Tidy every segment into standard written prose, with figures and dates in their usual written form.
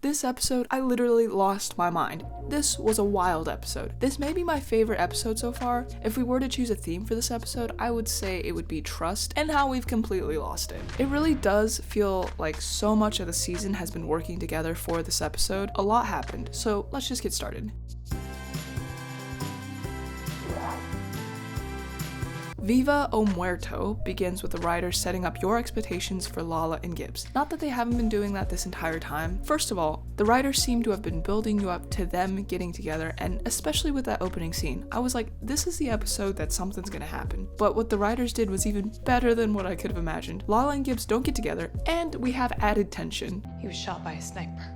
This episode, I literally lost my mind. This was a wild episode. This may be my favorite episode so far. If we were to choose a theme for this episode, I would say it would be trust and how we've completely lost it. It really does feel like so much of the season has been working together for this episode. A lot happened, so let's just get started. Viva o Muerto begins with the writers setting up your expectations for Lala and Gibbs. Not that they haven't been doing that this entire time. First of all, the writers seem to have been building you up to them getting together, and especially with that opening scene, I was like, this is the episode that something's gonna happen. But what the writers did was even better than what I could have imagined. Lala and Gibbs don't get together, and we have added tension. He was shot by a sniper.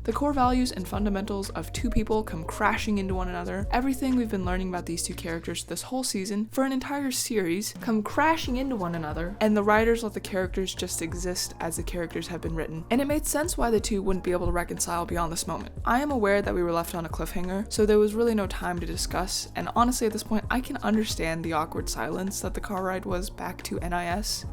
The core values and fundamentals of two people come crashing into one another. Everything we've been learning about these two characters this whole season, for an entire series, come crashing into one another, and the writers let the characters just exist as the characters have been written. And it made sense why the two wouldn't be able to reconcile beyond this moment. I am aware that we were left on a cliffhanger, so there was really no time to discuss, and honestly at this point I can understand the awkward silence that the car ride was back to NIS.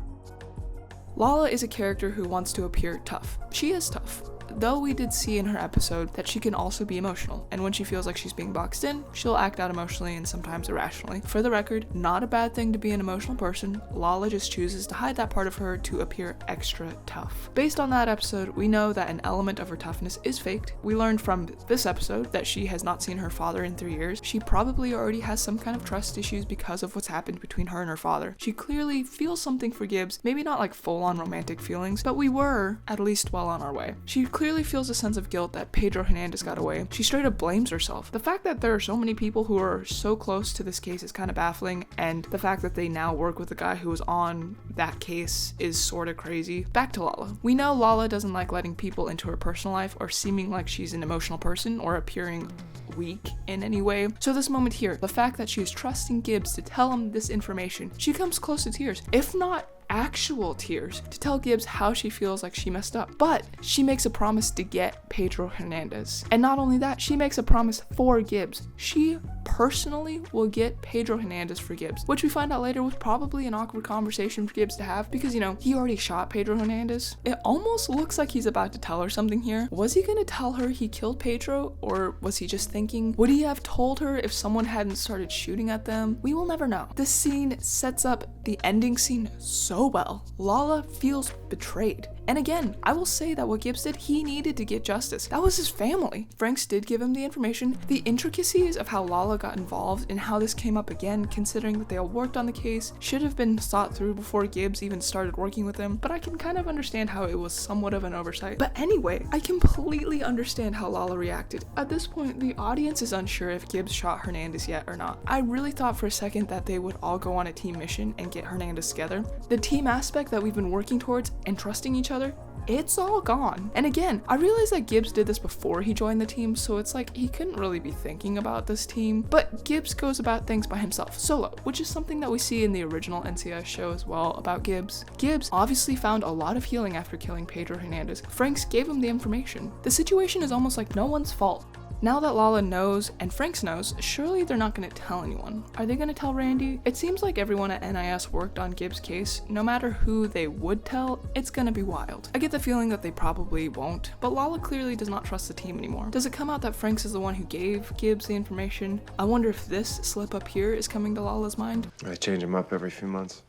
Lala is a character who wants to appear tough. She is tough. Though we did see in her episode that she can also be emotional, and when she feels like she's being boxed in, she'll act out emotionally and sometimes irrationally. For the record, not a bad thing to be an emotional person. Lala just chooses to hide that part of her to appear extra tough. Based on that episode, we know that an element of her toughness is faked. We learned from this episode that she has not seen her father in 3 years. She probably already has some kind of trust issues because of what's happened between her and her father. She clearly feels something for Gibbs, maybe not like full-on romantic feelings, but we were at least well on our way. She clearly feels a sense of guilt that Pedro Hernandez got away. She straight up blames herself. The fact that there are so many people who are so close to this case is kind of baffling, and the fact that they now work with the guy who was on that case is sort of crazy. Back to Lala. We know Lala doesn't like letting people into her personal life or seeming like she's an emotional person or appearing weak in any way. So this moment here, the fact that she is trusting Gibbs to tell him this information, she comes close to tears, if not actual tears, to tell Gibbs how she feels like she messed up. But she makes a promise to get Pedro Hernandez. And not only that, she makes a promise for Gibbs. She personally will get Pedro Hernandez for Gibbs, which we find out later was probably an awkward conversation for Gibbs to have because, you know, he already shot Pedro Hernandez. It almost looks like he's about to tell her something here. Was he gonna tell her he killed Pedro, or was he just thinking? Would he have told her if someone hadn't started shooting at them? We will never know. This scene sets up the ending scene so well. Lala feels betrayed. And again, I will say that what Gibbs did, he needed to get justice. That was his family. Franks did give him the information. The intricacies of how Lala got involved and how this came up again, considering that they all worked on the case, should have been thought through before Gibbs even started working with him, but I can kind of understand how it was somewhat of an oversight. But anyway, I completely understand how Lala reacted. At this point, the audience is unsure if Gibbs shot Hernandez yet or not. I really thought for a second that they would all go on a team mission and get Hernandez together. The team aspect that we've been working towards and trusting each other, it's all gone. And again, I realize that Gibbs did this before he joined the team, so it's like he couldn't really be thinking about this team, but Gibbs goes about things by himself, solo, which is something that we see in the original NCIS show as well about Gibbs. Gibbs obviously found a lot of healing after killing Pedro Hernandez. Franks gave him the information. The situation is almost like no one's fault. Now that Lala knows and Franks knows, surely they're not going to tell anyone. Are they going to tell Randy? It seems like everyone at NIS worked on Gibbs' case. No matter who they would tell, it's going to be wild. I get the feeling that they probably won't, but Lala clearly does not trust the team anymore. Does it come out that Franks is the one who gave Gibbs the information? I wonder if this slip up here is coming to Lala's mind. I change him up every few months.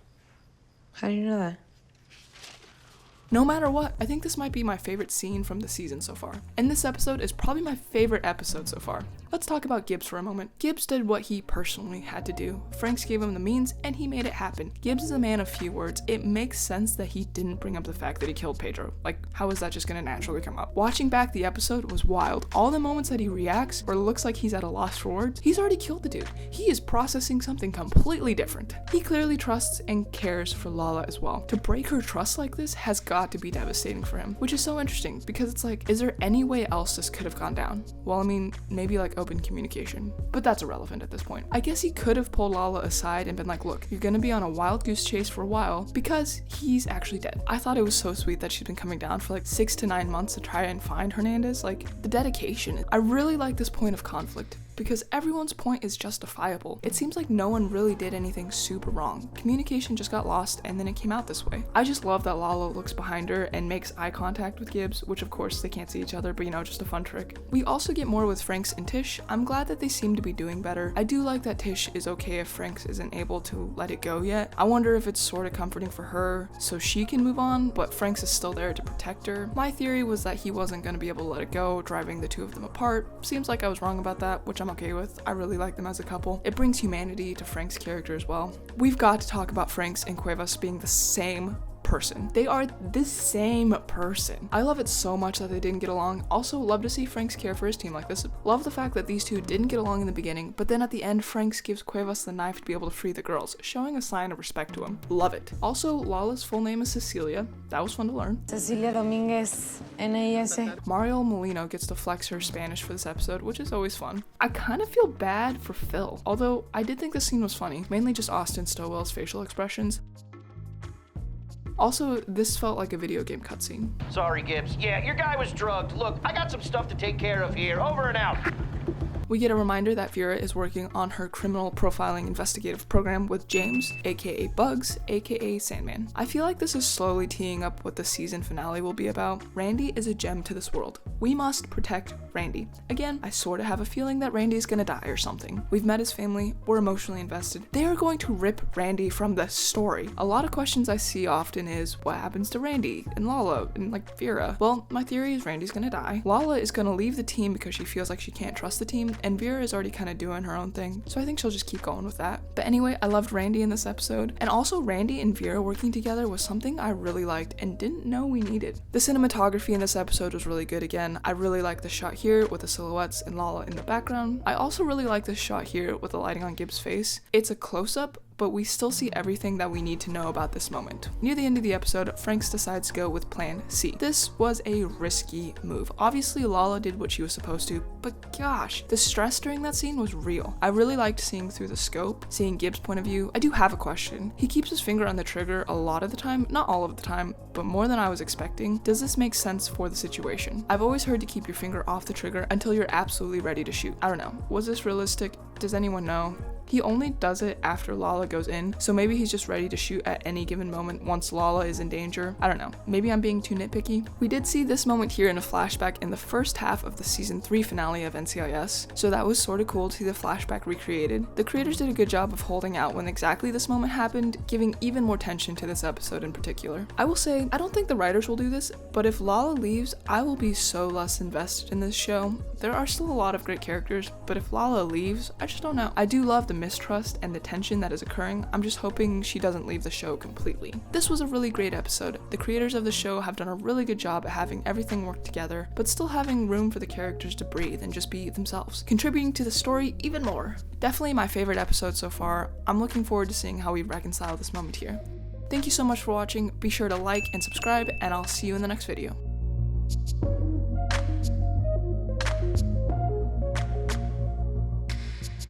How do you know that? No matter what, I think this might be my favorite scene from the season so far. And this episode is probably my favorite episode so far. Let's talk about Gibbs for a moment. Gibbs did what he personally had to do. Franks gave him the means and he made it happen. Gibbs is a man of few words. It makes sense that he didn't bring up the fact that he killed Pedro. Like, how is that just gonna naturally come up? Watching back the episode was wild. All the moments that he reacts or looks like he's at a loss for words, he's already killed the dude. He is processing something completely different. He clearly trusts and cares for Lala as well. To break her trust like this has got to be devastating for him, which is so interesting because it's like, is there any way else this could have gone down? Well, I mean, maybe like open communication, but that's irrelevant at this point. I guess he could have pulled Lala aside and been like, look, you're gonna be on a wild goose chase for a while because he's actually dead. I thought it was so sweet that she's been coming down for like 6 to 9 months to try and find Hernandez. Like, the dedication. I really like this point of conflict. because everyone's point is justifiable. It seems like no one really did anything super wrong. Communication just got lost and then it came out this way. I just love that Lala looks behind her and makes eye contact with Gibbs, which of course they can't see each other, but you know, just a fun trick. We also get more with Franks and Tish. I'm glad that they seem to be doing better. I do like that Tish is okay if Franks isn't able to let it go yet. I wonder if it's sort of comforting for her so she can move on, but Franks is still there to protect her. My theory was that he wasn't going to be able to let it go, driving the two of them apart. Seems like I was wrong about that, which I'm okay with. I really like them as a couple. It brings humanity to Frank's character as well. We've got to talk about Franks and Cuevas being the same person. They are the same person. I love it so much that they didn't get along. Also love to see Franks care for his team like this. Love the fact that these two didn't get along in the beginning, but then at the end Franks gives Cuevas the knife to be able to free the girls, showing a sign of respect to him. Love it. Also, Lala's full name is Cecilia. That was fun to learn. Cecilia Dominguez, NCIS. Mario Molino gets to flex her Spanish for this episode, which is always fun. I kind of feel bad for Phil, although I did think this scene was funny, mainly just Austin Stowell's facial expressions. Also, this felt like a video game cutscene. Sorry, Gibbs. Yeah, your guy was drugged. Look, I got some stuff to take care of here. Over and out. We get a reminder that Vera is working on her criminal profiling investigative program with James, aka Bugs, aka Sandman. I feel like this is slowly teeing up what the season finale will be about. Randy is a gem to this world. We must protect Randy. Again, I sort of have a feeling that Randy is gonna die or something. We've met his family, we're emotionally invested. They are going to rip Randy from the story. A lot of questions I see often is, what happens to Randy and Lala and like Vera? Well, my theory is Randy's gonna die. Lala is gonna leave the team because she feels like she can't trust the team, and Vera is already kind of doing her own thing, so I think she'll just keep going with that. But anyway, I loved Randy in this episode, and also Randy and Vera working together was something I really liked and didn't know we needed. The cinematography in this episode was really good again. I really like the shot here with the silhouettes and Lala in the background. I also really like this shot here with the lighting on Gibbs' face. It's a close-up, but we still see everything that we need to know about this moment. Near the end of the episode, Franks decides to go with Plan C. This was a risky move. Obviously, Lala did what she was supposed to, but gosh, the stress during that scene was real. I really liked seeing through the scope, seeing Gibbs' point of view. I do have a question. He keeps his finger on the trigger a lot of the time, not all of the time, but more than I was expecting. Does this make sense for the situation? I've always heard to keep your finger off the trigger until you're absolutely ready to shoot. I don't know. Was this realistic? Does anyone know? He only does it after Lala goes in, so maybe he's just ready to shoot at any given moment once Lala is in danger. I don't know. Maybe I'm being too nitpicky. We did see this moment here in a flashback in the first half of the season 3 finale of NCIS, so that was sort of cool to see the flashback recreated. The creators did a good job of holding out when exactly this moment happened, giving even more tension to this episode in particular. I will say, I don't think the writers will do this, but if Lala leaves, I will be so less invested in this show. There are still a lot of great characters, but if Lala leaves, I just don't know. I do love the mistrust and the tension that is occurring. I'm just hoping she doesn't leave the show completely. This was a really great episode. The creators of the show have done a really good job at having everything work together, but still having room for the characters to breathe and just be themselves, contributing to the story even more. Definitely my favorite episode so far. I'm looking forward to seeing how we reconcile this moment here. Thank you so much for watching. Be sure to like and subscribe, and I'll see you in the next video.